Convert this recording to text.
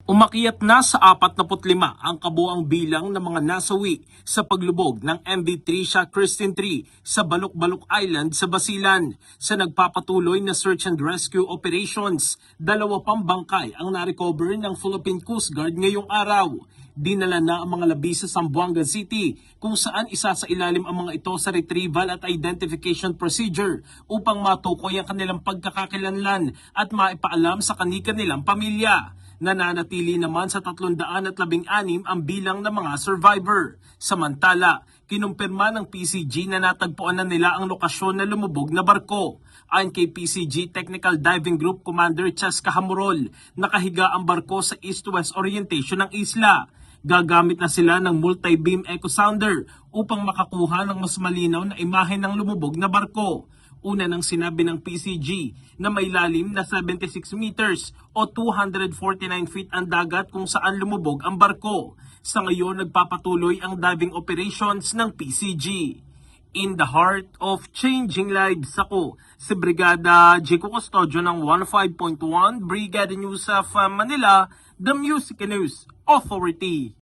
Umakyat na sa 45 ang kabuang bilang ng mga nasawi sa paglubog ng MV Tricia Christine 3 sa Balok-Balok Island sa Basilan. Sa nagpapatuloy na search and rescue operations, 2 pang bangkay ang narecover ng Philippine Coast Guard ngayong araw. Dinala na ang mga labi sa Zamboanga City kung saan isa sa ilalim ang mga ito sa retrieval at identification procedure upang matukoy ang kanilang pagkakakilanlan at maipaalam sa kanilang pamilya. Nananatili naman sa 316 ang bilang ng mga survivor. Samantala, kinumpirma ng PCG na natagpuan na nila ang lokasyon na lumubog na barko. Ayon kay PCG Technical Diving Group Commander Cheska Hamorol, nakahiga ang barko sa east-west orientation ng isla. Gagamit na sila ng multi-beam echo sounder upang makakuha ng mas malinaw na imahe ng lumubog na barko. Una nang sinabi ng PCG na may lalim na 76 meters o 249 feet ang dagat kung saan lumubog ang barko. Sa ngayon, nagpapatuloy ang diving operations ng PCG. In the heart of changing lives, ako si Brigada Jico Custodio ng 15.1 Brigada News of Manila, the Music News Authority.